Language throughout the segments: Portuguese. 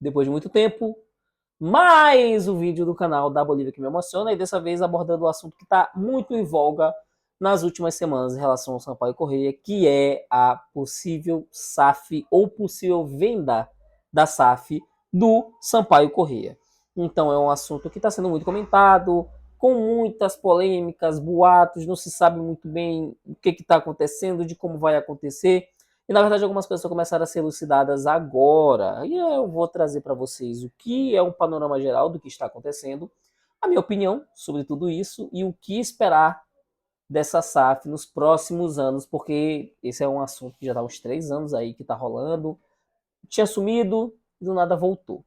depois de muito tempo, mais um vídeo do canal da Bolívia que me emociona, e dessa vez abordando o assunto que está muito em voga nas últimas semanas em relação ao Sampaio Corrêa, que é a possível SAF ou possível venda da SAF do Sampaio Corrêa. Então é um assunto que está sendo muito comentado, com muitas polêmicas, boatos, não se sabe muito bem o que está acontecendo, de como vai acontecer. E na verdade algumas coisas começaram a ser elucidadas agora. E eu vou trazer para vocês o que é um panorama geral do que está acontecendo, a minha opinião sobre tudo isso e o que esperar dessa SAF nos próximos anos, porque esse é um assunto que já está há uns 3 anos aí que está rolando. Tinha sumido e do nada voltou.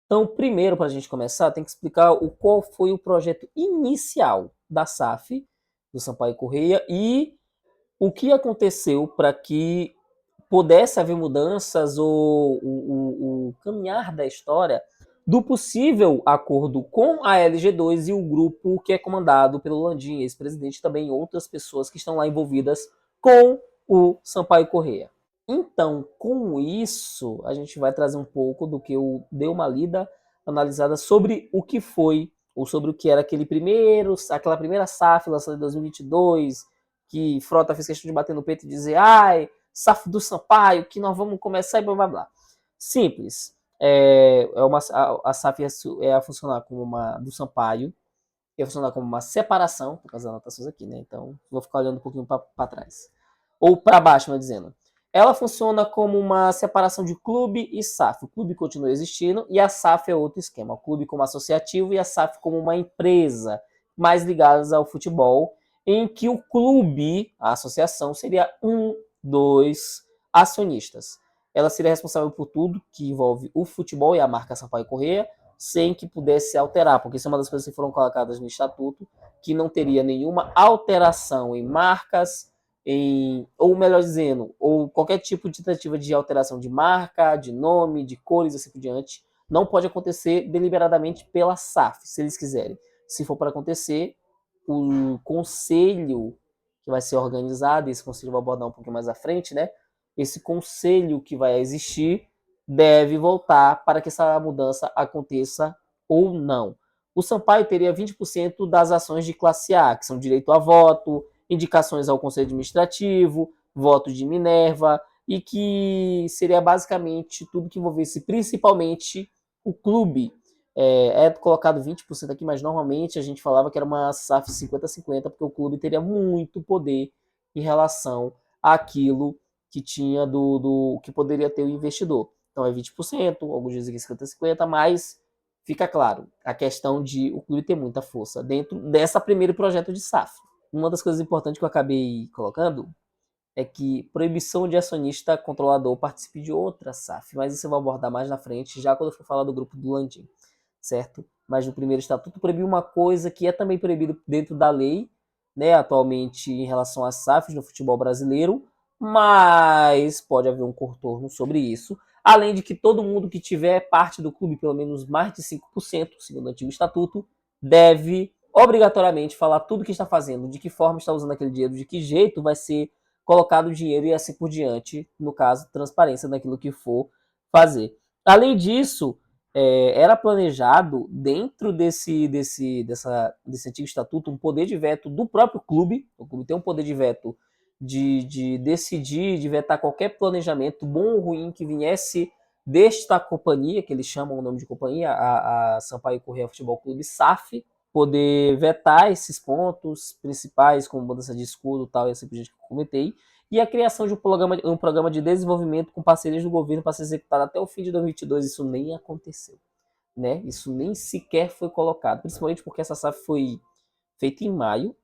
Então, primeiro, para a gente começar, tem que explicar qual foi o projeto inicial da SAF, do Sampaio Corrêa, e o que aconteceu para que pudesse haver mudanças ou o caminhar da história do possível acordo com a LG2 e o grupo que é comandado pelo Landim, ex-presidente, e também outras pessoas que estão lá envolvidas com o Sampaio Corrêa. Então, com isso, a gente vai trazer um pouco do que eu dei uma lida, analisada sobre o que foi, ou sobre o que era aquela primeira SAF lançada em 2022, que Frota fez questão de bater no peito e dizer, ai, SAF do Sampaio, que nós vamos começar e blá blá blá. Simples. A SAF ia funcionar como uma do Sampaio, ia funcionar como uma separação, por causa das anotações aqui, né? Então, vou ficar olhando um pouquinho para trás. Ou para baixo, melhor dizendo. Ela funciona como uma separação de clube e SAF. O clube continua existindo e a SAF é outro esquema. O clube como associativo e a SAF como uma empresa mais ligadas ao futebol, em que o clube, a associação, seria dos acionistas. Ela seria responsável por tudo que envolve o futebol e a marca Sampaio Corrêa, sem que pudesse alterar, porque isso é uma das coisas que foram colocadas no estatuto, que não teria nenhuma alteração em marcas, ou melhor dizendo, ou qualquer tipo de tentativa de alteração de marca, de nome, de cores, assim por diante, não pode acontecer deliberadamente pela SAF, se eles quiserem. Se for para acontecer, o conselho que vai ser organizado, esse conselho eu vou abordar um pouquinho mais à frente, né? Esse conselho que vai existir deve voltar para que essa mudança aconteça ou não. O Sampaio teria 20% das ações de classe A, que são direito a voto, indicações ao Conselho Administrativo, voto de Minerva, e que seria basicamente tudo que envolvesse principalmente o clube. É colocado 20% aqui, mas normalmente a gente falava que era uma SAF 50-50, porque o clube teria muito poder em relação àquilo que tinha do que poderia ter o investidor. Então é 20%, alguns dizem que é 50-50, mas fica claro a questão de o clube ter muita força dentro dessa primeiro projeto de SAF. Uma das coisas importantes que eu acabei colocando é que proibição de acionista controlador participe de outra SAF, mas isso eu vou abordar mais na frente, já quando eu for falar do grupo do Landim, certo? Mas no primeiro estatuto proibiu uma coisa que é também proibido dentro da lei, né, atualmente em relação às SAFs no futebol brasileiro, mas pode haver um contorno sobre isso, além de que todo mundo que tiver parte do clube, pelo menos mais de 5%, segundo o antigo estatuto, deve obrigatoriamente falar tudo o que está fazendo, de que forma está usando aquele dinheiro, de que jeito vai ser colocado o dinheiro e assim por diante, no caso, transparência daquilo que for fazer. Além disso, era planejado, dentro desse antigo estatuto, um poder de veto do próprio clube. O clube tem um poder de veto de decidir, de vetar qualquer planejamento, bom ou ruim, que viesse desta companhia, que eles chamam o nome de companhia, a Sampaio Corrêa Futebol Clube SAF, poder vetar esses pontos principais, como mudança de escudo tal, e assim por diante que eu comentei, e a criação de um programa de desenvolvimento com parcerias do governo para ser executado até o fim de 2022. Isso nem aconteceu, né? Isso nem sequer foi colocado, principalmente porque essa SAF foi feita em maio,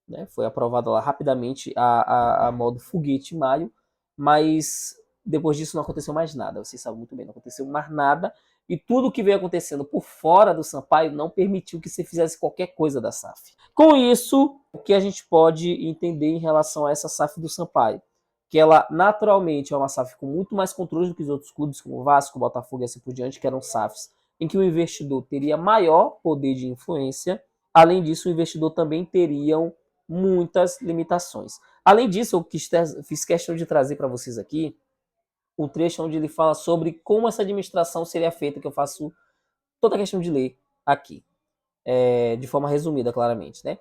né? Foi aprovada lá rapidamente a modo foguete em maio, mas depois disso não aconteceu mais nada. Vocês sabem muito bem, não aconteceu mais nada. E tudo que veio acontecendo por fora do Sampaio não permitiu que você fizesse qualquer coisa da SAF. Com isso, o que a gente pode entender em relação a essa SAF do Sampaio? Que ela naturalmente é uma SAF com muito mais controle do que os outros clubes, como Vasco, Botafogo e assim por diante, que eram SAFs em que o investidor teria maior poder de influência. Além disso, o investidor também teria muitas limitações. Além disso, eu fiz questão de trazer para vocês aqui o trecho onde ele fala sobre como essa administração seria feita, que eu faço toda a questão de ler aqui, de forma resumida, claramente, né?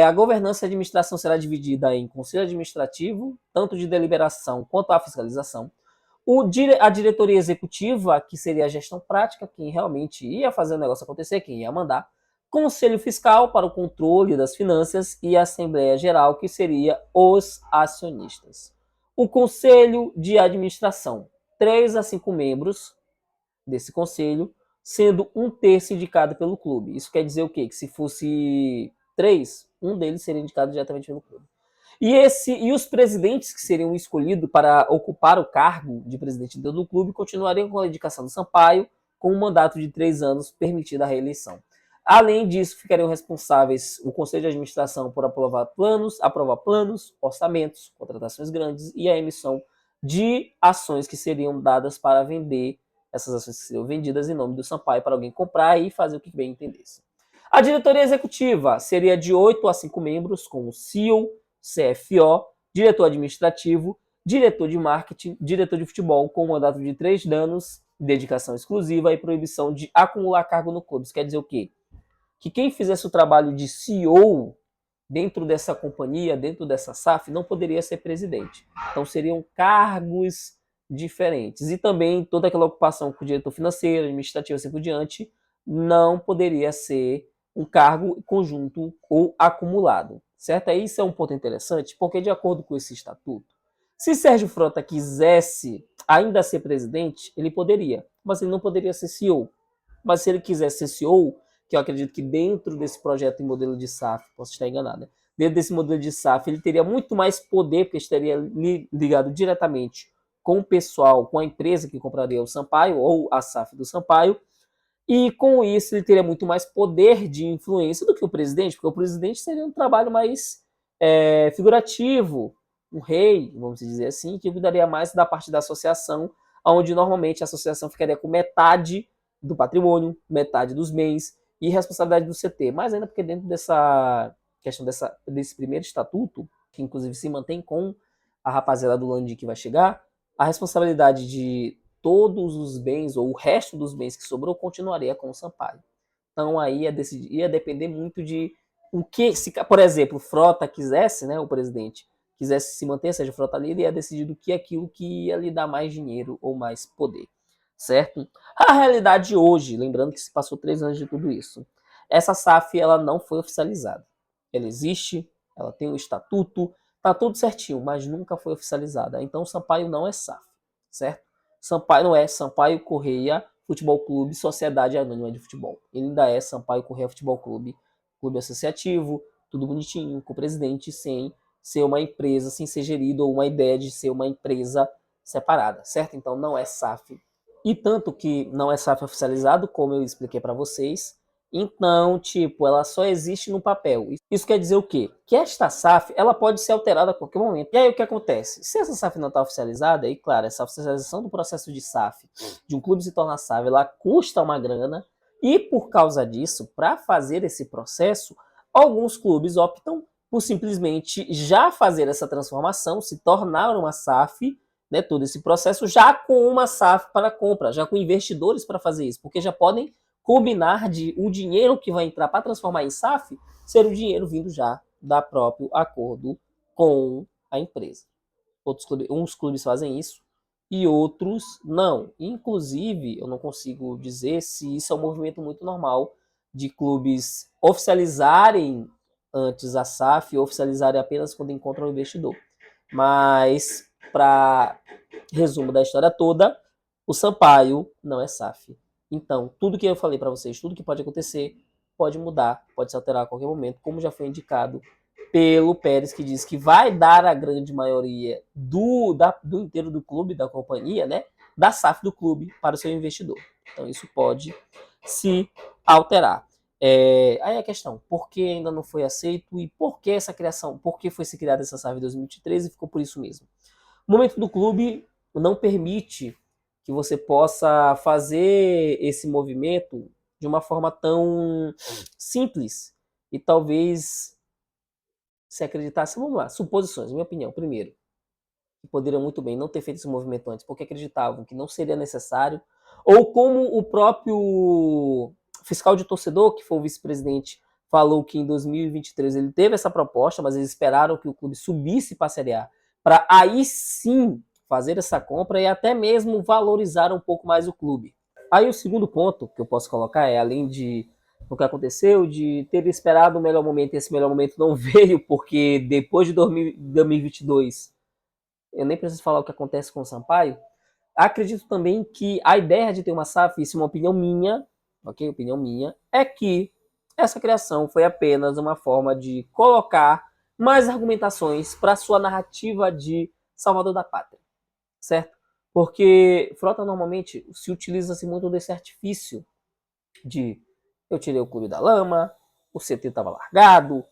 A governança e a administração será dividida em conselho administrativo, tanto de deliberação quanto a fiscalização. A diretoria executiva, que seria a gestão prática, quem realmente ia fazer o negócio acontecer, quem ia mandar. Conselho fiscal, para o controle das finanças. E a Assembleia Geral, que seria os acionistas. O conselho de administração, 3 a 5 membros desse conselho, sendo um terço indicado pelo clube. Isso quer dizer o quê? Que se fosse 3, um deles seria indicado diretamente pelo clube. E os presidentes que seriam escolhidos para ocupar o cargo de presidente do clube continuariam com a indicação do Sampaio, com um mandato de 3 anos, permitida a reeleição. Além disso, ficariam responsáveis o Conselho de Administração por aprovar planos, orçamentos, contratações grandes e a emissão de ações que seriam dadas para vender, essas ações que seriam vendidas em nome do Sampaio para alguém comprar e fazer o que bem entendesse. A diretoria executiva seria de 8 a 5 membros, com o CEO, CFO, diretor administrativo, diretor de marketing, diretor de futebol, com um mandato de 3 anos, dedicação exclusiva e proibição de acumular cargo no clube. Isso quer dizer o quê? Que quem fizesse o trabalho de CEO dentro dessa companhia, dentro dessa SAF, não poderia ser presidente. Então seriam cargos diferentes. E também toda aquela ocupação com o diretor financeiro, administrativo, assim por diante, não poderia ser um cargo conjunto ou acumulado. Certo? Aí isso é um ponto interessante, porque de acordo com esse estatuto, se Sérgio Frota quisesse ainda ser presidente, ele poderia, mas ele não poderia ser CEO. Mas se ele quisesse ser CEO, que eu acredito que dentro desse projeto em modelo de SAF, posso estar enganado, né? Dentro desse modelo de SAF, ele teria muito mais poder, porque estaria ligado diretamente com o pessoal, com a empresa que compraria o Sampaio, ou a SAF do Sampaio, e com isso ele teria muito mais poder de influência do que o presidente, porque o presidente seria um trabalho mais figurativo, um rei, vamos dizer assim, que cuidaria mais da parte da associação, onde normalmente a associação ficaria com metade do patrimônio, metade dos bens e responsabilidade do CT. Mais ainda porque dentro dessa questão desse primeiro estatuto, que inclusive se mantém com a rapaziada do Landim que vai chegar, a responsabilidade de todos os bens, ou o resto dos bens que sobrou, continuaria com o Sampaio. Então aí ia depender muito de o que, se, por exemplo, Frota quisesse, né, o presidente, quisesse se manter, seja Frota ali, ele ia decidir do que é aquilo que ia lhe dar mais dinheiro ou mais poder, certo? A realidade hoje, lembrando que se passou 3 anos de tudo isso, essa SAF ela não foi oficializada. Ela existe, ela tem um estatuto, tá tudo certinho, mas nunca foi oficializada. Então o Sampaio não é SAF, certo? Sampaio não é Sampaio Correia Futebol Clube Sociedade Anônima de Futebol. Ele ainda é Sampaio Correia Futebol Clube, clube associativo, tudo bonitinho, com o presidente, sem ser uma empresa, sem ser gerido, ou uma ideia de ser uma empresa separada, certo? Então não é SAF. E tanto que não é SAF oficializado, como eu expliquei para vocês, então, tipo, ela só existe no papel. Isso quer dizer o quê? Que esta SAF, ela pode ser alterada a qualquer momento. E aí o que acontece? Se essa SAF não está oficializada, aí claro, essa oficialização do processo de SAF, de um clube se tornar SAF, ela custa uma grana. E por causa disso, para fazer esse processo, alguns clubes optam por simplesmente já fazer essa transformação, se tornar uma SAF, né, todo esse processo já com uma SAF para compra, já com investidores para fazer isso, porque já podem combinar de o dinheiro que vai entrar para transformar em SAF ser o dinheiro vindo já da próprio acordo com a empresa. Uns clubes fazem isso e outros não. Inclusive, eu não consigo dizer se isso é um movimento muito normal de clubes oficializarem antes a SAF e oficializarem apenas quando encontram o investidor. Mas, para resumo da história toda, o Sampaio não é SAF. Então, tudo que eu falei para vocês, tudo que pode acontecer, pode mudar, pode se alterar a qualquer momento, como já foi indicado pelo Pérez, que diz que vai dar a grande maioria do inteiro do clube, da companhia, né, da SAF do clube para o seu investidor. Então, isso pode se alterar. Aí a questão, por que ainda não foi aceito e por que essa criação, por que foi se criada essa SAF em 2023 e ficou por isso mesmo? O momento do clube não permite que você possa fazer esse movimento de uma forma tão simples e talvez se acreditasse, vamos lá, suposições, minha opinião, primeiro, que poderiam muito bem não ter feito esse movimento antes, porque acreditavam que não seria necessário, ou como o próprio fiscal de torcedor, que foi o vice-presidente, falou que em 2023 ele teve essa proposta, mas eles esperaram que o clube subisse para a Série A, para aí sim fazer essa compra e até mesmo valorizar um pouco mais o clube. Aí o segundo ponto que eu posso colocar é, além de o que aconteceu, de ter esperado o melhor momento e esse melhor momento não veio, porque depois de 2022, eu nem preciso falar o que acontece com o Sampaio, acredito também que a ideia de ter uma SAF, isso é uma opinião minha, ok? Opinião minha, é que essa criação foi apenas uma forma de colocar mais argumentações para sua narrativa de Salvador da Pátria, certo? Porque Frota normalmente se utiliza-se muito desse artifício de eu tirei o clube da lama, o CT estava largado,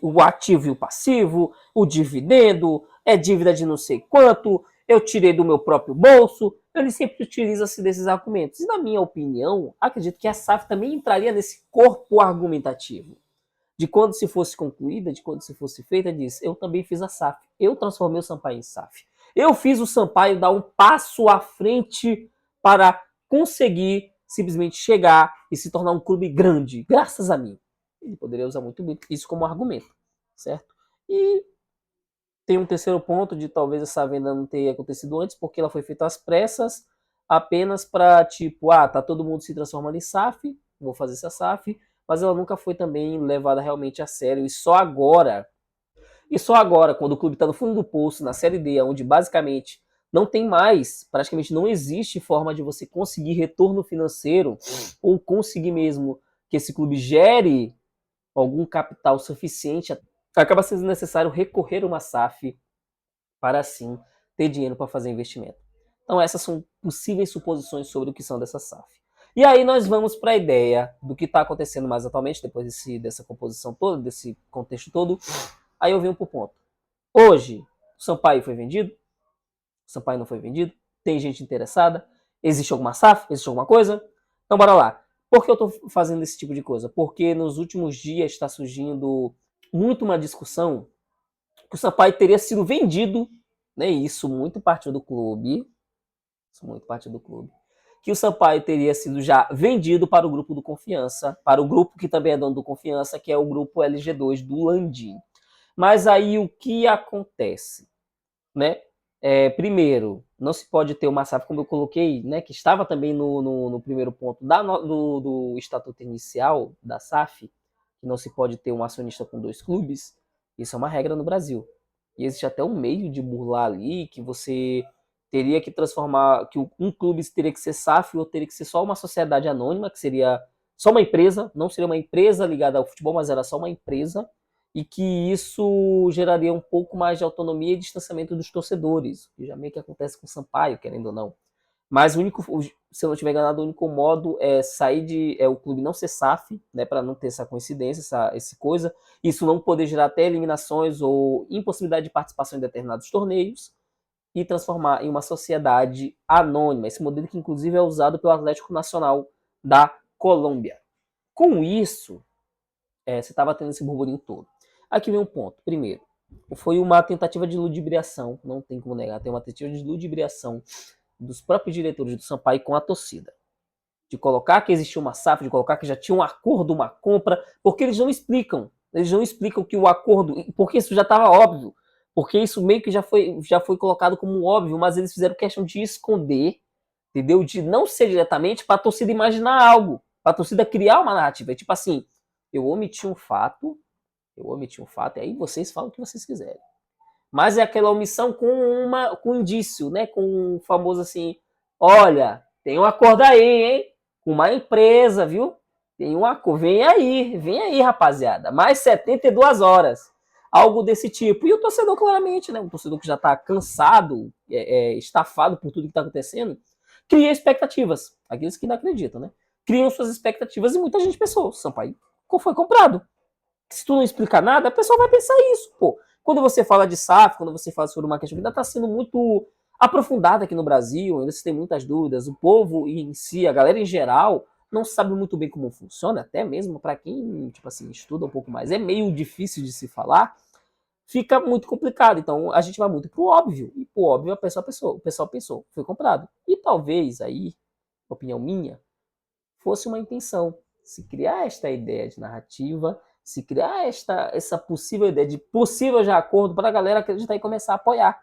o ativo e o passivo, o dividendo, é dívida de não sei quanto, eu tirei do meu próprio bolso. Ele sempre utiliza-se desses argumentos. E na minha opinião, acredito que a SAF também entraria nesse corpo argumentativo. De quando se fosse concluída, de quando se fosse feita, diz, eu também fiz a SAF. Eu transformei o Sampaio em SAF. Eu fiz o Sampaio dar um passo à frente para conseguir simplesmente chegar e se tornar um clube grande, graças a mim. Ele poderia usar muito bem isso como argumento, certo? E tem um terceiro ponto de talvez essa venda não ter acontecido antes, porque ela foi feita às pressas, apenas para tipo, tá todo mundo se transformando em SAF, vou fazer essa SAF, mas ela nunca foi também levada realmente a sério, e só agora, quando o clube está no fundo do poço, na Série D, onde basicamente não tem mais, praticamente não existe forma de você conseguir retorno financeiro ou conseguir mesmo que esse clube gere algum capital suficiente, acaba sendo necessário recorrer a uma SAF para assim ter dinheiro para fazer investimento. Então essas são possíveis suposições sobre o que são dessa SAF. E aí nós vamos para a ideia do que está acontecendo mais atualmente, depois dessa composição toda, desse contexto todo. Aí eu venho para o ponto. Hoje, o Sampaio foi vendido? O Sampaio não foi vendido? Tem gente interessada? Existe alguma SAF? Existe alguma coisa? Então bora lá. Por que eu estou fazendo esse tipo de coisa? Porque nos últimos dias está surgindo muito uma discussão que o Sampaio teria sido vendido, né? Isso muito partiu do clube. Isso muito partiu do clube. Que o Sampaio teria sido já vendido para o grupo do Confiança, para o grupo que também é dono do Confiança, que é o grupo LG2 do Landim. Mas aí o que acontece, né? Primeiro, não se pode ter uma SAF, como eu coloquei, né, que estava também no primeiro ponto do estatuto inicial da SAF, que não se pode ter um acionista com dois clubes. Isso é uma regra no Brasil. E existe até um meio de burlar ali, que você teria que transformar, que um clube teria que ser SAF ou teria que ser só uma sociedade anônima, que seria só uma empresa, não seria uma empresa ligada ao futebol, mas era só uma empresa, e que isso geraria um pouco mais de autonomia e distanciamento dos torcedores, que já meio que acontece com o Sampaio, querendo ou não. Mas o único, se eu não estiver enganado, o único modo é sair o clube não ser SAF, né, para não ter essa coincidência, essa coisa, isso não poder gerar até eliminações ou impossibilidade de participação em determinados torneios, e transformar em uma sociedade anônima, esse modelo que inclusive é usado pelo Atlético Nacional da Colômbia. Com isso, você estava tendo esse burburinho todo. Aqui vem um ponto. Primeiro, foi uma tentativa de ludibriação, não tem como negar, tem uma tentativa de ludibriação dos próprios diretores do Sampaio com a torcida. De colocar que existia uma SAF, de colocar que já tinha um acordo, uma compra, porque eles não explicam. Eles não explicam que o acordo, porque isso já estava óbvio, porque isso meio que já foi colocado como óbvio, mas eles fizeram questão de esconder, entendeu? De não ser diretamente para a torcida imaginar algo, para a torcida criar uma narrativa. É tipo assim, eu omiti um fato, e aí vocês falam o que vocês quiserem. Mas é aquela omissão com indício, né? Com um famoso assim, olha, tem um acordo aí, hein? Com uma empresa, viu? Tem um acordo, vem aí, rapaziada. Mais 72 horas. Algo desse tipo. E o torcedor, claramente, né? O torcedor que já tá cansado, estafado por tudo que tá acontecendo, cria expectativas. Aqueles que não acreditam, né? Criam suas expectativas e muita gente pensou, Sampaio foi comprado. Se tu não explicar nada, a pessoa vai pensar isso, pô. Quando você fala de SAF, quando você fala sobre marketing, ainda está sendo muito aprofundada aqui no Brasil, ainda se tem muitas dúvidas. O povo em si, a galera em geral, não sabe muito bem como funciona, até mesmo para quem, tipo assim, estuda um pouco mais. É meio difícil de se falar, fica muito complicado. Então a gente vai muito pro óbvio. E pro óbvio o pessoal pensou, foi comprado. E talvez aí, opinião minha, fosse uma intenção. Se criar esta ideia de narrativa, se criar essa possível ideia de possível já acordo para a galera acreditar e começar a apoiar.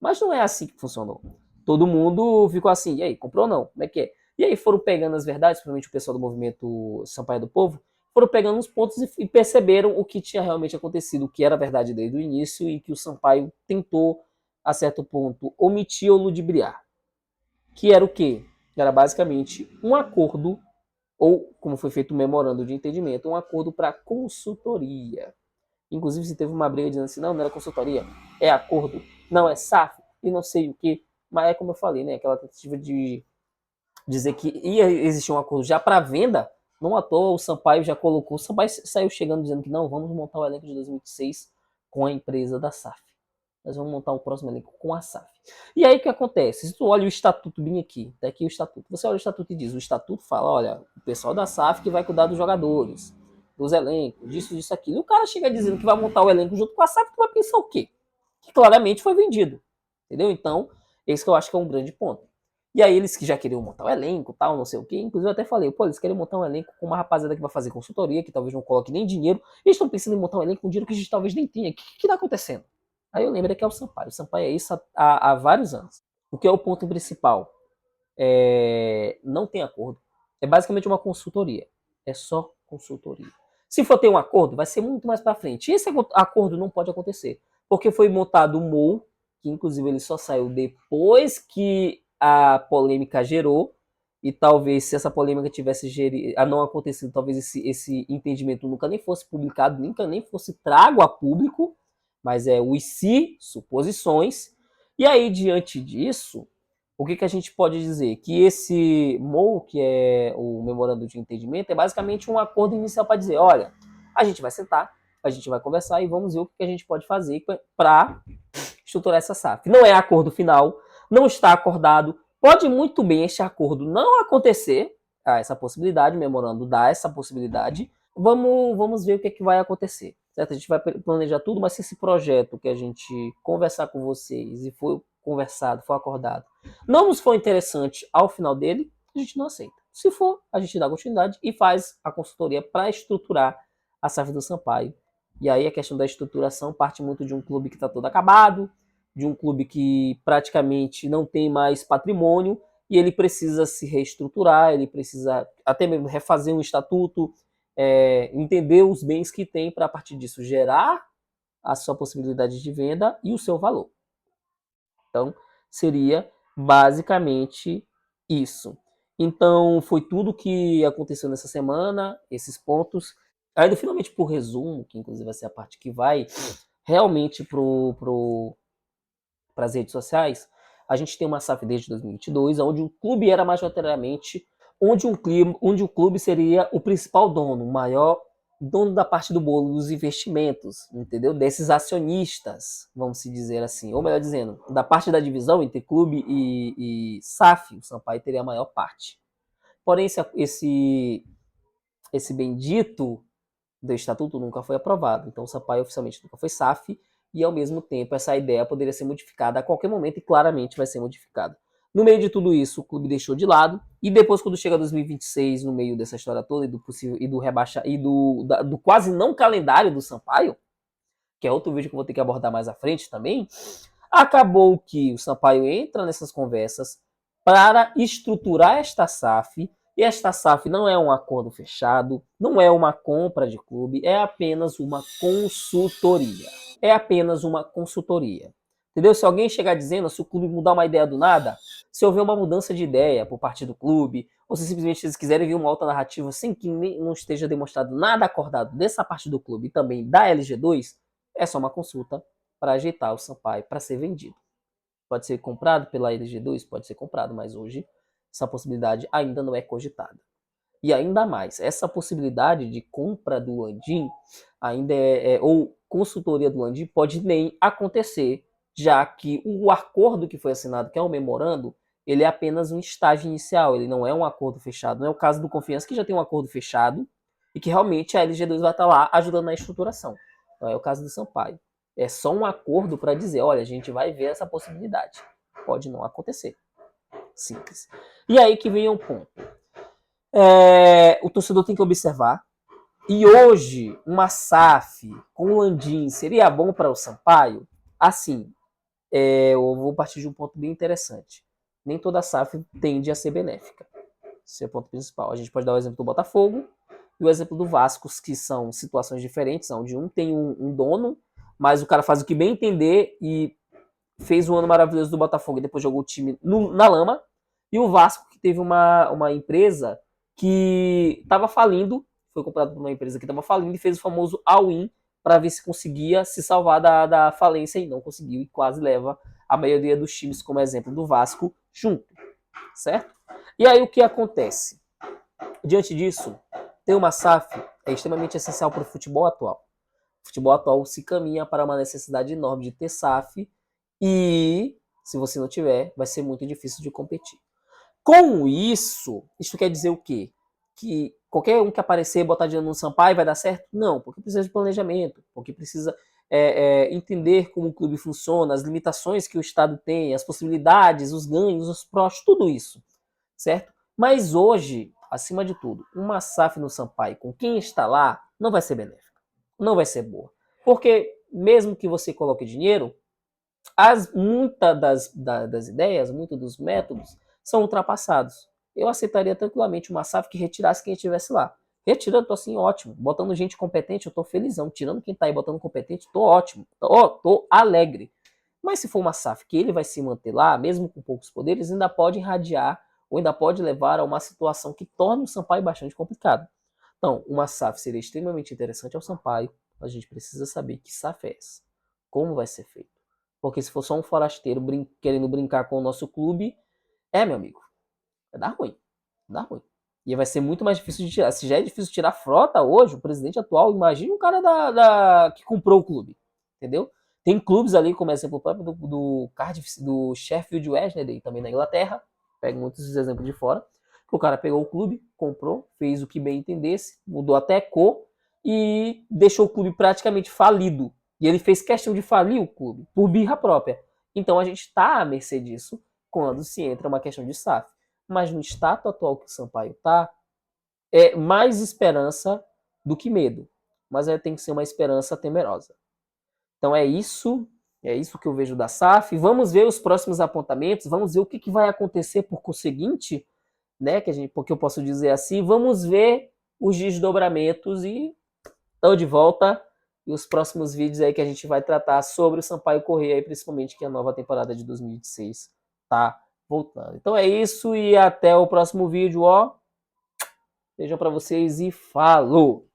Mas não é assim que funcionou. Todo mundo ficou assim, e aí, comprou ou não? Como é que é? E aí foram pegando as verdades, principalmente o pessoal do movimento Sampaio do Povo, foram pegando os pontos e perceberam o que tinha realmente acontecido, o que era verdade desde o início e que o Sampaio tentou, a certo ponto, omitir ou ludibriar. Que era o quê? Era basicamente um acordo, ou como foi feito um memorando de entendimento, um acordo para consultoria. Inclusive, se teve uma briga dizendo assim, não era consultoria, é acordo, não é SAF, e não sei o que. Mas é como eu falei, né? Aquela tentativa de dizer que ia existir um acordo já para venda, não à toa o Sampaio já colocou, o Sampaio saiu chegando dizendo que não, vamos montar o elenco de 2026 com a empresa da SAF. Nós vamos montar o próximo elenco com a SAF. E aí o que acontece? Se tu olha o estatuto bem aqui, tá aqui o estatuto. Você olha o estatuto e diz, o estatuto fala, olha, o pessoal da SAF que vai cuidar dos jogadores, dos elencos, disso, aquilo. E o cara chega dizendo que vai montar o elenco junto com a SAF, tu vai pensar o quê? Que claramente foi vendido. Entendeu? Então, esse que eu acho que é um grande ponto. E aí eles que já queriam montar o elenco, tal, não sei o quê. Inclusive eu até falei, pô, eles querem montar um elenco com uma rapaziada que vai fazer consultoria, que talvez não coloque nem dinheiro. Eles estão pensando em montar um elenco com dinheiro que a gente talvez nem tenha. O que tá acontecendo? Aí eu lembro que é o Sampaio. O Sampaio é isso há vários anos. O que é o ponto principal? Não tem acordo. É basicamente uma consultoria. É só consultoria. Se for ter um acordo, vai ser muito mais para frente. E esse acordo não pode acontecer. Porque foi montado o MOU, que inclusive ele só saiu depois que a polêmica gerou. E talvez se essa polêmica tivesse não acontecido, talvez esse entendimento nunca nem fosse publicado, nunca nem fosse trago a público. Mas é os suposições. E aí, diante disso, o que a gente pode dizer? Que esse MOU, que é o Memorando de Entendimento, é basicamente um acordo inicial para dizer, olha, a gente vai sentar, a gente vai conversar e vamos ver o que a gente pode fazer para estruturar essa SAF. Não é acordo final, não está acordado, pode muito bem este acordo não acontecer, essa possibilidade, o memorando dá essa possibilidade, vamos ver o que vai acontecer. Certo? A gente vai planejar tudo, mas se esse projeto que a gente conversar com vocês e foi conversado, foi acordado, não nos for interessante ao final dele, a gente não aceita. Se for, a gente dá continuidade e faz a consultoria para estruturar a SAF do Sampaio. E aí a questão da estruturação parte muito de um clube que está todo acabado, de um clube que praticamente não tem mais patrimônio e ele precisa se reestruturar, ele precisa até mesmo refazer um estatuto, entender os bens que tem para a partir disso gerar a sua possibilidade de venda e o seu valor. Então, seria basicamente isso. Então, foi tudo que aconteceu nessa semana, esses pontos. Ainda finalmente por resumo, que inclusive vai ser a parte que vai realmente para as redes sociais, a gente tem uma SAF desde 2022, onde o clube era majoritariamente, onde o clube seria o principal dono, o maior dono da parte do bolo, dos investimentos, entendeu? Desses acionistas, vamos se dizer assim. Ou melhor dizendo, da parte da divisão entre clube e SAF, o Sampaio teria a maior parte. Porém, esse bendito do estatuto nunca foi aprovado. Então o Sampaio oficialmente nunca foi SAF e, ao mesmo tempo, essa ideia poderia ser modificada a qualquer momento e claramente vai ser modificada. No meio de tudo isso, o clube deixou de lado e depois, quando chega 2026, no meio dessa história toda e do possível e do rebaixa e do quase não calendário do Sampaio, que é outro vídeo que eu vou ter que abordar mais à frente também, acabou que o Sampaio entra nessas conversas para estruturar esta SAF. E esta SAF não é um acordo fechado, não é uma compra de clube, é apenas uma consultoria. É apenas uma consultoria. Entendeu? Se alguém chegar dizendo, se o clube mudar uma ideia do nada, se houver uma mudança de ideia por parte do clube, ou se simplesmente eles quiserem vir uma outra narrativa sem que não esteja demonstrado nada acordado dessa parte do clube e também da LG2, é só uma consulta para ajeitar o Sampaio para ser vendido. Pode ser comprado pela LG2? Pode ser comprado, mas hoje essa possibilidade ainda não é cogitada. E ainda mais, essa possibilidade de compra do Landim ainda ou consultoria do Landim pode nem acontecer, já que o acordo que foi assinado, que é um memorando, ele é apenas um estágio inicial, ele não é um acordo fechado. Não é o caso do Confiança, que já tem um acordo fechado e que realmente a LG2 vai estar lá ajudando na estruturação. Então é o caso do Sampaio. É só um acordo para dizer, olha, a gente vai ver essa possibilidade. Pode não acontecer. Simples. E aí que vem um ponto. O torcedor tem que observar. E hoje, uma SAF com o Landim seria bom para o Sampaio? Assim, eu vou partir de um ponto bem interessante. Nem toda SAF tende a ser benéfica. Esse é o ponto principal. A gente pode dar o exemplo do Botafogo e o exemplo do Vasco, que são situações diferentes, onde um tem um dono, mas o cara faz o que bem entender e fez um ano maravilhoso do Botafogo e depois jogou o time na lama. E o Vasco, que teve uma empresa que estava falindo, foi comprado por uma empresa que estava falindo e fez o famoso all-in para ver se conseguia se salvar da falência e não conseguiu e quase leva a maioria dos times, como exemplo do Vasco, junto, certo? E aí o que acontece? Diante disso, ter uma SAF é extremamente essencial para o futebol atual. O futebol atual se caminha para uma necessidade enorme de ter SAF e, se você não tiver, vai ser muito difícil de competir. Com isso quer dizer o quê? Que qualquer um que aparecer e botar dinheiro no Sampaio vai dar certo? Não, porque precisa de planejamento, porque precisa entender como o clube funciona, as limitações que o Estado tem, as possibilidades, os ganhos, os prós, tudo isso, certo? Mas hoje, acima de tudo, uma SAF no Sampaio com quem está lá não vai ser benéfica, não vai ser boa. Porque mesmo que você coloque dinheiro, muitas das ideias, muitos dos métodos são ultrapassados. Eu aceitaria tranquilamente uma SAF que retirasse quem estivesse lá. Retirando, tô assim, ótimo. Botando gente competente, eu tô felizão. Tirando quem tá aí botando competente, tô ótimo. Tô alegre. Mas se for uma SAF que ele vai se manter lá, mesmo com poucos poderes, ainda pode irradiar ou ainda pode levar a uma situação que torna o Sampaio bastante complicado. Então, uma SAF seria extremamente interessante ao Sampaio. A gente precisa saber que SAF é essa. Como vai ser feito. Porque se for só um forasteiro querendo brincar com o nosso clube, meu amigo, vai dar ruim. Vai dar ruim. E vai ser muito mais difícil de tirar. Se já é difícil tirar frota hoje, o presidente atual, imagine um cara que comprou o clube. Entendeu? Tem clubes ali, como exemplo próprio do Cardiff, do Sheffield Wednesday, também na Inglaterra. Pego muitos exemplos de fora. Que o cara pegou o clube, comprou, fez o que bem entendesse, mudou até cor e deixou o clube praticamente falido. E ele fez questão de falir o clube, por birra própria. Então a gente está à mercê disso quando se entra uma questão de SAF. Mas no status atual que o Sampaio está, é mais esperança do que medo. Mas tem que ser uma esperança temerosa. Então é isso que eu vejo da SAF. Vamos ver os próximos apontamentos, vamos ver o que vai acontecer por conseguinte, né? Porque eu posso dizer assim, vamos ver os desdobramentos e estou de volta. E os próximos vídeos aí que a gente vai tratar sobre o Sampaio Corrêa, aí, principalmente que a nova temporada de 2026 tá voltando. Então é isso e até o próximo vídeo, ó. Beijão pra vocês e falou!